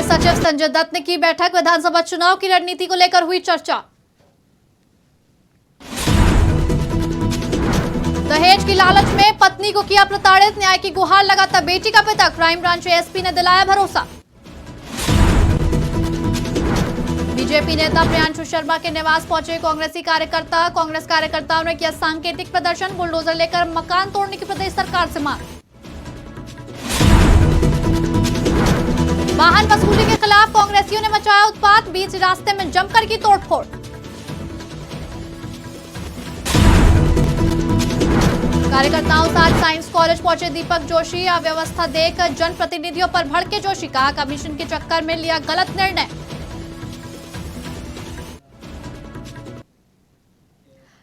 सचिव संजय दत्त ने की बैठक। विधानसभा चुनाव की रणनीति को लेकर हुई चर्चा। दहेज की लालच में पत्नी को किया प्रताड़ित, न्याय की गुहार लगाता बेटी का पिता। क्राइम ब्रांच एसपी ने दिलाया भरोसा। बीजेपी नेता प्रियांशु शर्मा के निवास पहुंचे कांग्रेसी कार्यकर्ता। कांग्रेस कार्यकर्ताओं ने किया सांकेतिक प्रदर्शन। बुलडोजर लेकर मकान तोड़ने की प्रदेश सरकार से मांग। वाहन वसूली के खिलाफ कांग्रेसियों ने मचाया उत्पात। बीच रास्ते में जमकर की तोड़फोड़। कार्यकर्ताओं साथ साइंस कॉलेज पहुंचे दीपक जोशी। अव्यवस्था देख जनप्रतिनिधियों पर भड़के जोशी। कहा कमीशन के चक्कर में लिया गलत निर्णय।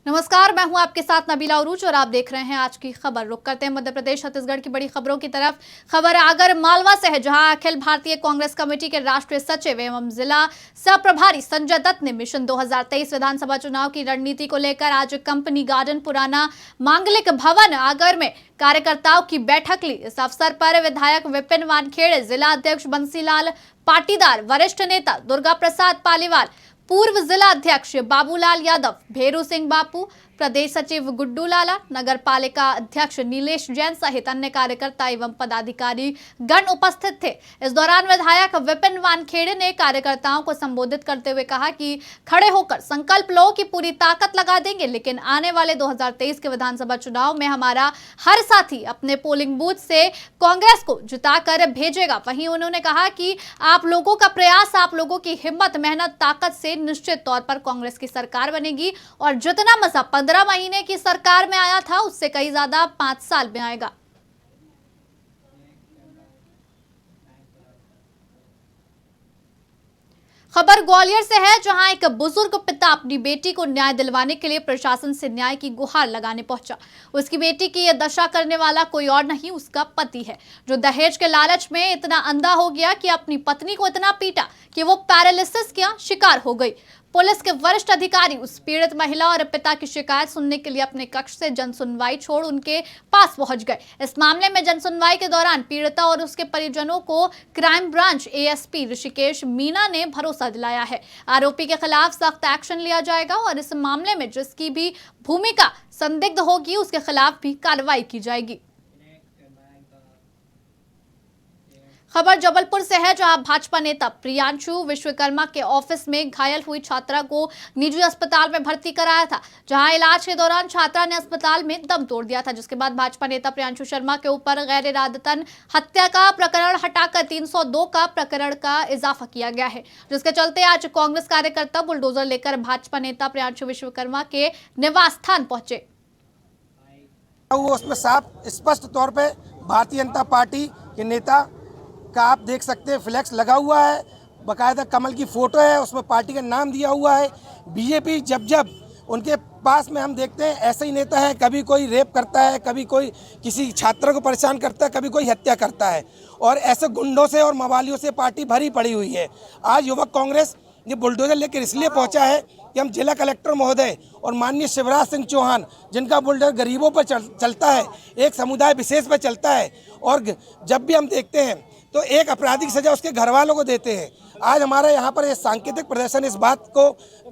नमस्कार, मैं हूं आपके साथ नबीला उरूज और आप देख रहे हैं आज की खबर। रुक करते हैं मध्य प्रदेश छत्तीसगढ़ की बड़ी खबरों की तरफ। खबर आगर मालवा से है, जहां अखिल भारतीय कांग्रेस कमेटी के राष्ट्रीय सचिव एवं जिला सह-प्रभारी संजय दत्त ने मिशन 2023 विधानसभा चुनाव की रणनीति को लेकर आज कंपनी गार्डन पुराना मांगलिक भवन आगर में कार्यकर्ताओं की बैठक ली। इस अवसर पर विधायक विपिन वानखेड़े, जिला अध्यक्ष बंसीलाल पाटीदार, वरिष्ठ नेता दुर्गा प्रसाद पालीवाल, पूर्व जिला अध्यक्ष बाबूलाल यादव, भेरू सिंह बापू, प्रदेश सचिव गुड्डू लाला, नगर पालिका अध्यक्ष नीलेश जैन सहित अन्य कार्यकर्ता एवं पदाधिकारी गण उपस्थित थे। इस दौरान विधायक विपिन वानखेड़े ने कार्यकर्ताओं को संबोधित करते हुए कहा कि खड़े होकर संकल्प लो कि पूरी ताकत लगा देंगे, लेकिन आने वाले 2023 के विधानसभा चुनाव में हमारा हर साथी अपने पोलिंग बूथ से कांग्रेस को जिताकर भेजेगा। वहीं उन्होंने कहा कि आप लोगों का प्रयास, आप लोगों की हिम्मत, मेहनत, ताकत से निश्चित तौर पर कांग्रेस की सरकार बनेगी और जितना मजा 15 महीने की सरकार में आया था उससे कई ज्यादा 5 साल में आएगा। खबर ग्वालियर से है, जहां एक बुजुर्ग पिता अपनी बेटी को न्याय दिलवाने के लिए प्रशासन से न्याय की गुहार लगाने पहुंचा। उसकी बेटी की यह दशा करने वाला कोई और नहीं, उसका पति है, जो दहेज के लालच में इतना अंधा हो गया कि अपनी पत्नी को इतना पीटा कि वो पैरालिसिस का शिकार हो गई। पुलिस के वरिष्ठ अधिकारी उस पीड़ित महिला और पिता की शिकायत सुनने के लिए अपने कक्ष से जनसुनवाई छोड़ उनके पास पहुंच गए। इस मामले में जनसुनवाई के दौरान पीड़िता और उसके परिजनों को crime branch ASP Rishikesh Meena ने भरोसा दिलाया है। आरोपी के खिलाफ सख्त एक्शन लिया जाएगा और इस मामले में जिसकी भी भूमिका संदिग्ध होगी उसके खिलाफ भी कार्रवाई की जाएगी। खबर जबलपुर से है, जहां भाजपा नेता प्रियांशु विश्वकर्मा के ऑफिस में घायल हुई छात्रा को निजी अस्पताल में भर्ती कराया था, जहां इलाज के दौरान छात्रा ने अस्पताल में दम तोड़ दिया था, जिसके बाद भाजपा नेता प्रियांशु शर्मा के ऊपर गैर इरादतन हत्या का प्रकरण हटाकर 302 का प्रकरण का इजाफा किया गया है, जिसके चलते आज कांग्रेस कार्यकर्ता बुलडोजर लेकर भाजपा नेता प्रियांशु विश्वकर्मा के निवास स्थान पहुंचे। उसमें साफ स्पष्ट तौर पर भारतीय जनता पार्टी के नेता का आप देख सकते हैं फ्लैक्स लगा हुआ है, बकायदा कमल की फोटो है, उसमें पार्टी का नाम दिया हुआ है। बीजेपी जब उनके पास में हम देखते हैं ऐसे ही नेता है, कभी कोई रेप करता है, कभी कोई किसी छात्र को परेशान करता है, कभी कोई हत्या करता है, और ऐसे गुंडों से और मवालियों से पार्टी भरी पड़ी हुई है। आज युवक कांग्रेस ये बुलडोजर लेकर इसलिए पहुंचा है कि हम जिला कलेक्टर महोदय और माननीय शिवराज सिंह चौहान, जिनका बुलडोजर गरीबों पर चलता है, एक समुदाय विशेष पर चलता है, और जब भी हम देखते हैं तो एक अपराधी की सजा उसके घर वालों को देते हैं। आज हमारा यहाँ पर ये सांकेतिक प्रदर्शन इस बात को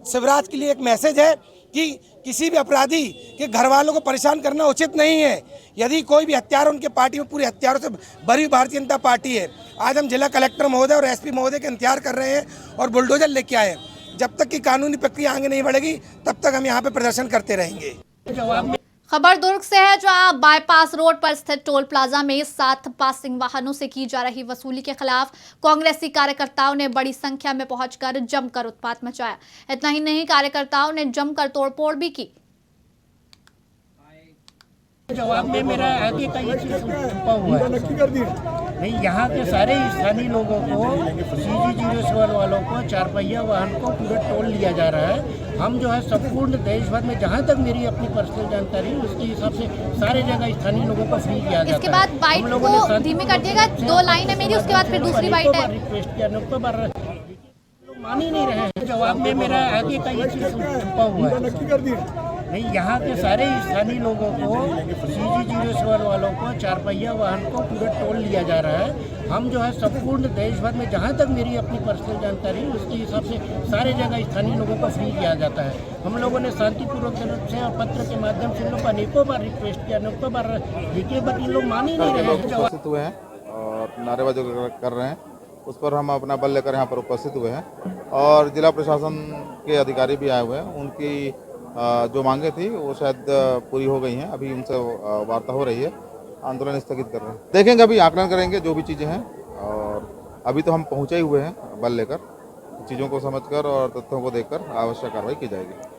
शिवराज के लिए एक मैसेज है कि किसी भी अपराधी के घर वालों को परेशान करना उचित नहीं है। यदि कोई भी हत्यार उनके पार्टी में पूरे हत्यारों से भरी भारतीय जनता पार्टी है। आज हम जिला कलेक्टर महोदय और एसपी महोदय का इंतजार कर रहे हैं और बुलडोजर लेके आए हैं। जब तक कि कानूनी प्रक्रिया आगे नहीं बढ़ेगी तब तक हम यहाँ पे प्रदर्शन करते रहेंगे। खबर दुर्ग से है, जहां बाईपास रोड पर स्थित टोल प्लाजा में 7 पासिंग वाहनों से की जा रही वसूली के खिलाफ कांग्रेसी कार्यकर्ताओं ने बड़ी संख्या में पहुंचकर जमकर उत्पात मचाया। इतना ही नहीं, कार्यकर्ताओं ने जमकर तोड़फोड़ भी की। जवाब में मेरा आगे का ये चीज छुपा हुआ है। नहीं, यहाँ के सारे स्थानीय लोगों को CG07 वालों को 4 पहिया वाहन को पूरा टोल लिया जा रहा है। हम जो है संपूर्ण देश भर में जहाँ तक मेरी अपनी पर्सनल जानकारी है उसके हिसाब से सारे जगह स्थानीय लोगों को फ्री किया जाता है। इसके बाद बाइट को धीमी कर दिएगा, 2 लाइन है मेरी, उसके बाद फिर दूसरी बाइट है। रिक्वेस्ट किया, लोग मान ही नहीं रहे हैं। जवाब में मेरा आगे का ये चीज छुपा हुआ है। नहीं, यहाँ के सारे स्थानीय लोगों को CG07 वालों को 4 पहिया वाहन को पूरा टोल लिया जा रहा है। हम जो है संपूर्ण देश भर में जहाँ तक मेरी अपनी पर्सनल जानकारी है उसके हिसाब से सारे जगह स्थानीय लोगों को फ्री किया जाता है। हम लोगों ने शांतिपूर्वक तरफ से और पत्र के माध्यम से इन लोग को अनेकों बार रिक्वेस्ट किया, अनेकों बार लिखे, बट इन लोग मान ही नहीं रहे हैं। उपस्थित हुए हैं और नारेबाजी कर रहे हैं, उस पर हम अपना बल लेकर यहाँ पर उपस्थित हुए हैं और जिला प्रशासन के अधिकारी भी आए हुए हैं। उनकी जो मांगे थी वो शायद पूरी हो गई हैं, अभी उनसे वार्ता हो रही है, आंदोलन स्थगित कर रहे हैं। देखेंगे, अभी आकलन करेंगे जो भी चीज़ें हैं और अभी तो हम पहुँचे ही हुए हैं बल लेकर, चीज़ों को समझकर और तथ्यों को देखकर आवश्यक कार्रवाई की जाएगी।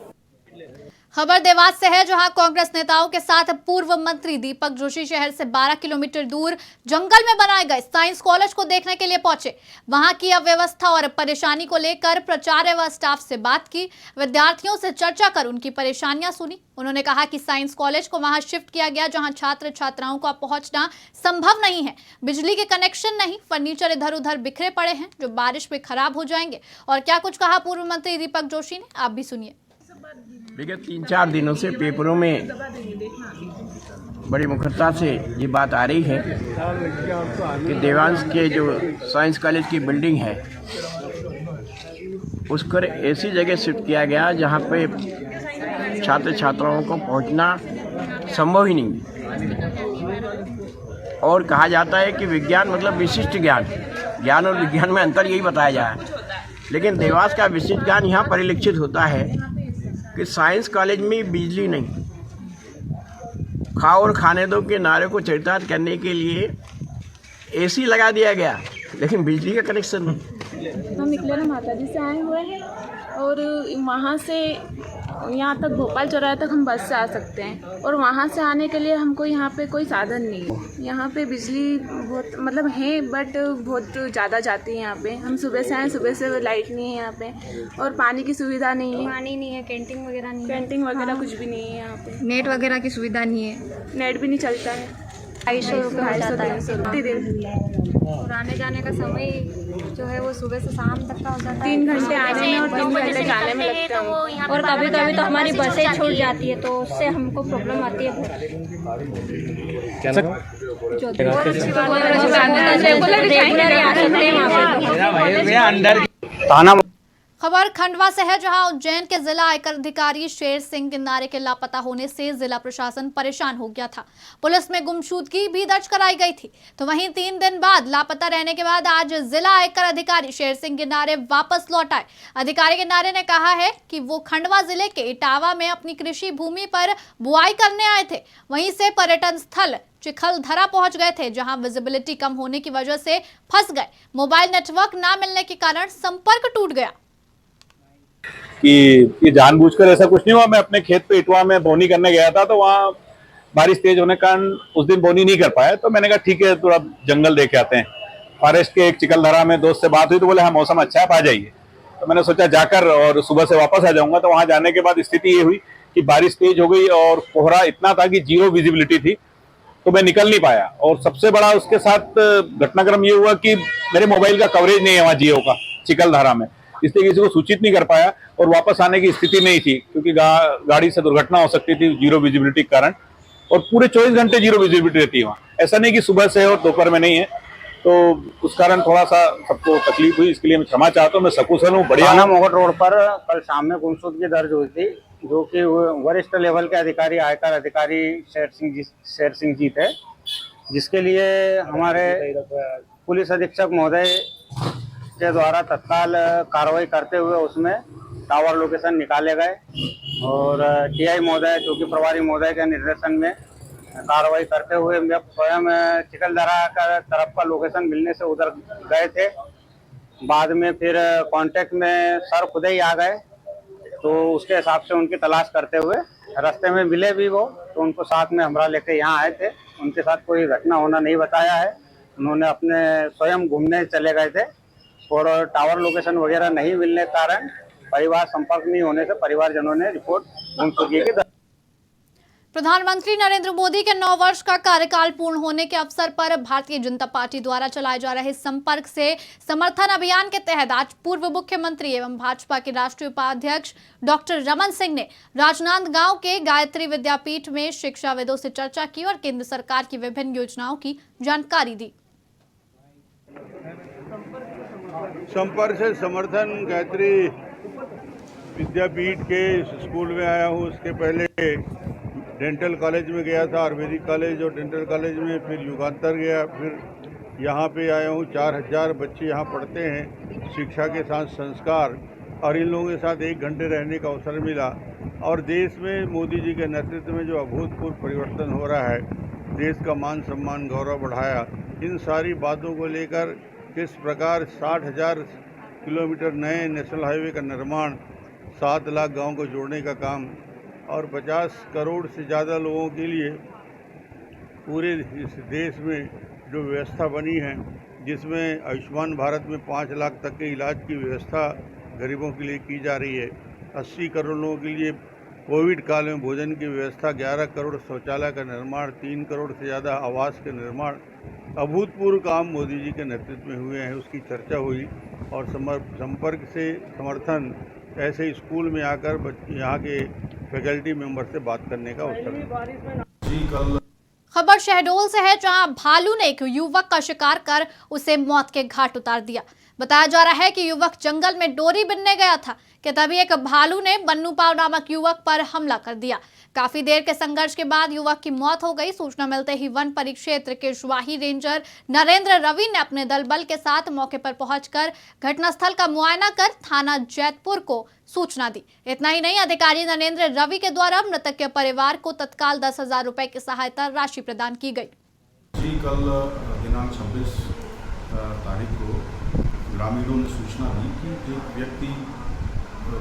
खबर देवास से है, जहां कांग्रेस नेताओं के साथ पूर्व मंत्री दीपक जोशी शहर से 12 किलोमीटर दूर जंगल में बनाए गए साइंस कॉलेज को देखने के लिए पहुंचे। वहां की अव्यवस्था और परेशानी को लेकर प्राचार्य व स्टाफ से बात की, विद्यार्थियों से चर्चा कर उनकी परेशानियां सुनी। उन्होंने कहा कि साइंस कॉलेज को वहां शिफ्ट किया गया जहां छात्र छात्राओं का पहुंचना संभव नहीं है, बिजली के कनेक्शन नहीं, फर्नीचर इधर उधर बिखरे पड़े हैं जो बारिश में खराब हो जाएंगे। और क्या कुछ कहा पूर्व मंत्री दीपक जोशी ने, आप भी सुनिए। विगत 3-4 दिनों से पेपरों में बड़ी मुखरता से ये बात आ रही है कि देवांश के जो साइंस कॉलेज की बिल्डिंग है उस पर ऐसी जगह शिफ्ट किया गया जहाँ पे छात्र छात्राओं को पहुँचना संभव ही नहीं है। और कहा जाता है कि विज्ञान मतलब विशिष्ट ज्ञान और विज्ञान में अंतर यही बताया जाए, लेकिन देवास का विशिष्ट ज्ञान यहाँ परिलक्षित होता है कि साइंस कॉलेज में बिजली नहीं, खाओ और खाने दो के नारे को चरितार्थ करने के लिए एसी लगा दिया गया, लेकिन बिजली का कनेक्शन नहीं। हम इकलेरा माता जी से आए हुए हैं और वहाँ से यहाँ तक भोपाल चौराहे तक हम बस से आ सकते हैं और वहाँ से आने के लिए हमको यहाँ पे कोई साधन नहीं है। यहाँ पे बिजली बहुत मतलब है बट बहुत ज़्यादा जाती है यहाँ पे। हम सुबह से आए, सुबह से लाइट नहीं है यहाँ पे और पानी की सुविधा नहीं है। पानी नहीं है, कैंटीन वगैरह नहीं है। कैंटीन वगैरह कुछ भी नहीं है यहाँ पे। नेट वगैरह की सुविधा नहीं है। नेट भी नहीं चलता है। 250 रुपये हो जाता है प्रतिदिन। और आने जाने का समय जो है वो सुबह से शाम तक का हो जाता है। 3 घंटे आने में और 3 घंटे जाने में लगते हैं। और कभी कभी तो हमारी बसें छूट जाती है तो उससे हमको प्रॉब्लम आती है। खबर खंडवा से है, जहां उज्जैन के जिला आयकर अधिकारी शेर सिंह किन्नारे के लापता होने से जिला प्रशासन परेशान हो गया था। पुलिस में गुमशुदगी भी दर्ज कराई गई थी। तो वहीं 3 दिन बाद लापता रहने के बाद आज जिला आयकर अधिकारी शेर सिंह किन्नारे वापस लौट आए। अधिकारी किन्नारे ने कहा है कि वो खंडवा जिले के इटावा में अपनी कृषि भूमि पर बुआई करने आए थे, वहीं से पर्यटन स्थल चिखलधरा पहुंच गए थे, जहां विजिबिलिटी कम होने की वजह से फंस गए। मोबाइल नेटवर्क ना मिलने के कारण संपर्क टूट गया। कि ये जानबूझकर ऐसा कुछ नहीं हुआ। मैं अपने खेत पे इटवा में बोनी करने गया था तो वहाँ बारिश तेज होने के कारण उस दिन बोनी नहीं कर पाया, तो मैंने कहा ठीक है थोड़ा जंगल देख आते हैं। फॉरेस्ट के एक चिखलधरा में दोस्त से बात हुई तो बोले हाँ मौसम अच्छा है, आप आ जाइए। तो मैंने सोचा जाकर और सुबह से वापस आ जाऊंगा। तो वहाँ जाने के बाद स्थिति ये हुई कि बारिश तेज हो गई और कोहरा इतना था कि 0 विजिबिलिटी थी, तो मैं निकल नहीं पाया। और सबसे बड़ा उसके साथ घटनाक्रम ये हुआ कि मेरे मोबाइल का कवरेज नहीं है वहाँ जियो का चिखलधरा में, इसलिए किसी को सूचित नहीं कर पाया और वापस आने की स्थिति नहीं थी क्योंकि गाड़ी से दुर्घटना हो सकती थी 0 विजिबिलिटी के कारण। और पूरे 24 घंटे 0 विजिबिलिटी रहती है वहाँ, ऐसा नहीं कि सुबह से और दोपहर में नहीं है। तो उस कारण थोड़ा सा सबको तकलीफ हुई, इसके लिए मैं क्षमा चाहता हूँ। मैं सकुशल हूँ, बढ़िया। मोगट रोड पर कल शाम में गुमशुदगी दर्ज हुई थी, जो कि वरिष्ठ लेवल के अधिकारी आयकर अधिकारी शेर सिंह जी थे, जिसके लिए हमारे पुलिस अधीक्षक महोदय के द्वारा तत्काल कार्रवाई करते हुए उसमें टावर लोकेशन निकाले गए और टीआई महोदय जो कि प्रभारी महोदय के निर्देशन में कार्रवाई करते हुए मैं स्वयं चिखलदरा का तरफ का लोकेशन मिलने से उधर गए थे। बाद में फिर कांटेक्ट में सर खुद ही आ गए, तो उसके हिसाब से उनकी तलाश करते हुए रास्ते में मिले भी वो, तो उनको साथ में हमरा लेके यहाँ आए थे। उनके साथ कोई घटना होना नहीं बताया है, उन्होंने अपने स्वयं घूमने चले गए थे और टावर लोकेशन वगैरह नहीं मिलने के कारण परिवार संपर्क नहीं होने से परिवारजनों ने रिपोर्ट गुमशुदगी की। प्रधानमंत्री नरेंद्र मोदी के 9 वर्ष का कार्यकाल पूर्ण होने के अवसर पर भारतीय जनता पार्टी द्वारा चलाए जा रहे संपर्क से समर्थन अभियान के तहत आज पूर्व मुख्यमंत्री एवं भाजपा के राष्ट्रीय उपाध्यक्ष डॉक्टर रमन सिंह ने राजनांदगांव के गायत्री विद्यापीठ में शिक्षाविदों से चर्चा की और केंद्र सरकार की विभिन्न योजनाओं की जानकारी दी। संपर्क से समर्थन गायत्री विद्यापीठ के स्कूल में आया हूँ। उसके पहले डेंटल कॉलेज में गया था, आयुर्वेदिक कॉलेज और डेंटल कॉलेज में, फिर युगांतर गया, फिर यहाँ पे आया हूँ। 4000 बच्चे यहाँ पढ़ते हैं, शिक्षा के साथ संस्कार, और इन लोगों के साथ 1 घंटे रहने का अवसर मिला। और देश में मोदी जी के नेतृत्व में जो अभूतपूर्व परिवर्तन हो रहा है, देश का मान सम्मान गौरव बढ़ाया, इन सारी बातों को लेकर किस प्रकार 60,000 किलोमीटर नए नेशनल हाईवे का निर्माण, 7 लाख गाँव को जोड़ने का काम और 50 करोड़ से ज़्यादा लोगों के लिए पूरे इस देश में जो व्यवस्था बनी है, जिसमें आयुष्मान भारत में 5 लाख तक के इलाज की व्यवस्था गरीबों के लिए की जा रही है। 80 करोड़ लोगों के लिए कोविड काल में भोजन की व्यवस्था, 11 करोड़ शौचालय का निर्माण, 3 करोड़ से ज़्यादा आवास के निर्माण, अभूतपूर्व काम मोदी जी के नेतृत्व में हुए हैं, उसकी चर्चा हुई। और संपर्क से समर्थन ऐसे ही स्कूल में आकर यहाँ के फैकल्टी मेंबर से बात करने का अवसर। खबर शहडोल से है, जहां भालू ने एक युवक का शिकार कर उसे मौत के घाट उतार दिया। बताया जा रहा है कि युवक जंगल में डोरी बिनने गया था कि तभी एक भालू ने बन्नू पाव नामक युवक पर हमला कर दिया। काफी देर के संघर्ष के बाद युवक की मौत हो गई। सूचना मिलते ही वन परिक्षेत्र के शाही रेंजर नरेंद्र रवि ने अपने दल बल के साथ मौके पर पहुंचकर घटनास्थल का मुआयना कर थाना जैतपुर को सूचना दी। इतना ही नहीं, अधिकारी नरेंद्र रवि के द्वारा मृतक के परिवार को तत्काल 10,000 रुपए की सहायता राशि प्रदान की गई। जी, कल दिनांक 26 तारीख को ग्रामीणों ने सूचना दी कि एक व्यक्ति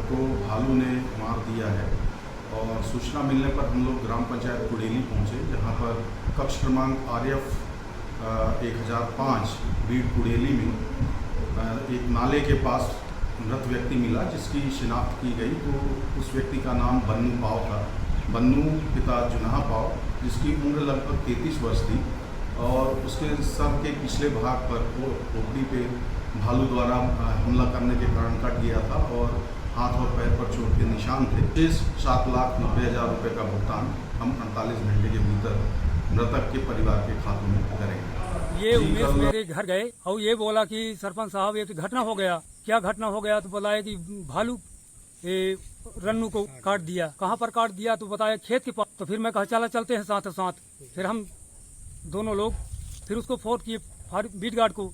को भालू ने मार दिया है, और सूचना मिलने पर हम लोग ग्राम पंचायत कुड़ेली पहुंचे, जहां पर कक्ष क्रमांक RF 1005 बीड कुड़ेली में एक नाले के पास मृत व्यक्ति मिला, जिसकी शिनाख्त की गई। तो उस व्यक्ति का नाम बन्नू पाव था। बन्नू पिता जुनाहा पाव, जिसकी उम्र लगभग 33 वर्ष थी, और उसके सर के पिछले भाग पर खोपड़ी पे भालू द्वारा हमला करने के कारण कट गया था, और हाथ और पैर पर चोट के निशान थे। शेष 7,90,000 रुपये का भुगतान हम 48 घंटे के भीतर मृतक के परिवार के खातों में करेंगे। ये उमेश मेरे घर गए और ये बोला कि सरपंच साहब एक घटना हो गया। क्या घटना हो गया? तो बताया कि भालू रन्नू को काट दिया। कहाँ पर काट दिया? तो बताया खेत के पास। तो फिर मैं कहा चला चलते हैं साथ साथ। फिर हम दोनों लोग फिर उसको फोन किए बीट गार्ड को।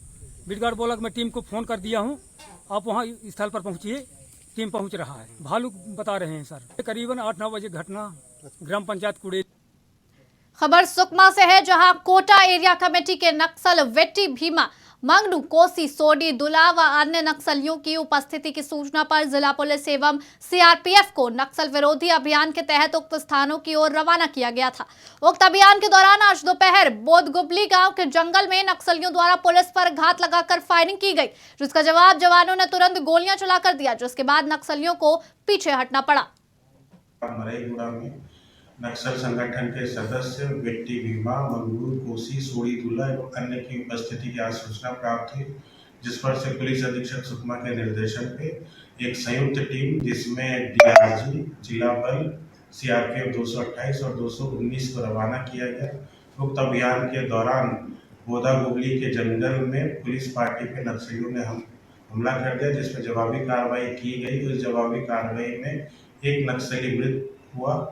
बीट गार्ड बोला कि मैं टीम को फोन कर दिया हूँ, आप वहाँ स्थल पर पहुँचिए, टीम पहुँच रहा है। भालू बता रहे हैं सर। करीबन 8-9 बजे घटना ग्राम पंचायत कुड़े। खबर सुकमा से है, जहां कोटा एरिया कमेटी के नक्सल वेट्टी भीमा मंगनू कोसी सोडी दुला व अन्य नक्सलियों की उपस्थिति की सूचना पर जिला पुलिस एवं CRPF को नक्सल विरोधी अभियान के तहत उक्त स्थानों की ओर रवाना किया गया था। उक्त अभियान के दौरान आज दोपहर बोधगुबली गांव के जंगल में नक्सलियों द्वारा पुलिस पर घात लगाकर फायरिंग की गई, जिसका जवाब जवानों ने तुरंत गोलियां चलाकर दिया, जिसके बाद नक्सलियों को पीछे हटना पड़ा। नक्सल संगठन के सदस्य वेट्टी भीमा मंगूर कोसी सोड़ी दुला एवं अन्य की उपस्थिति की आज सूचना प्राप्त हुई, जिस पर से पुलिस अधीक्षक सुकमा के निर्देशन पे एक संयुक्त टीम, जिसमें DRG, जिला बल, CRPF 228 और 219 को रवाना किया गया। उक्त अभियान के दौरान बोधा गुबली के जंगल में पुलिस पार्टी पे नक्सलियों ने हमला कर दिया, जिसमें जवाबी कार्रवाई की गई। उस जवाबी कार्रवाई में एक नक्सली मृत हुआ।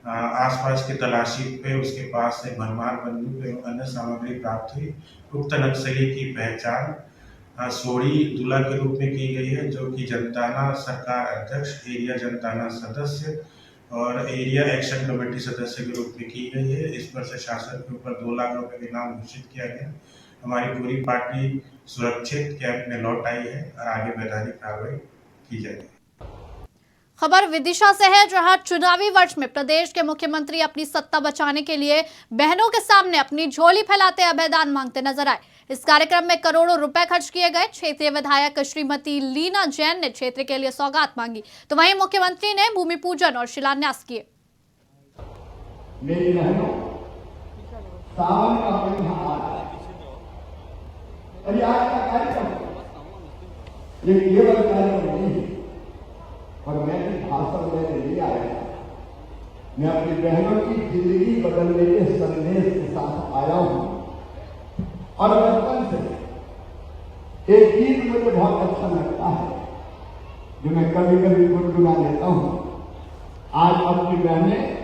आसपास की तलाशी पे उसके पास से भरमार बंदूक एवं अन्य सामग्री प्राप्त हुई। उक्त नक्सली की पहचान सोड़ी दुला के रूप में की गई है, जो कि जनताना सरकार अध्यक्ष, एरिया जनताना सदस्य और एरिया एक्शन कमेटी सदस्य के रूप में की गई है। इस पर से शासन के ऊपर 2 लाख रुपए के इनाम घोषित किया गया। हमारी पूरी पार्टी सुरक्षित कैंप में लौट आई है और आगे वैधानिक कार्रवाई की जाएगी। खबर विदिशा से है, जहां चुनावी वर्ष में प्रदेश के मुख्यमंत्री अपनी सत्ता बचाने के लिए बहनों के सामने अपनी झोली फैलाते अभयदान मांगते नजर आए। इस कार्यक्रम में करोड़ों रुपए खर्च किए गए। क्षेत्रीय विधायक श्रीमती लीना जैन ने क्षेत्र के लिए सौगात मांगी, तो वहीं मुख्यमंत्री ने भूमि पूजन और शिलान्यास किए। मेरी बहनों, सावन का महीना आ रहा है और आज का कार्यक्रम ये केवल कार्यक्रम नहीं है, और मैं भी भाषण में नहीं आया था। मैं अपनी बहनों की जिंदगी बदलने के संदेश के साथ आया हूं। और बचपन से एक गीत मुझे बहुत अच्छा लगता है जो मैं कभी कभी गुनगुना लेता हूं। आज अपनी बहनें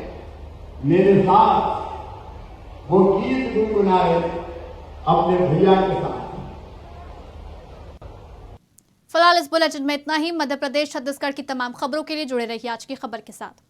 मेरे साथ वो गीत गुनगुनाए अपने भैया के साथ। फिलहाल इस बुलेटिन में इतना ही। मध्य प्रदेश छत्तीसगढ़ की तमाम खबरों के लिए जुड़े रहिए आज की खबर के साथ।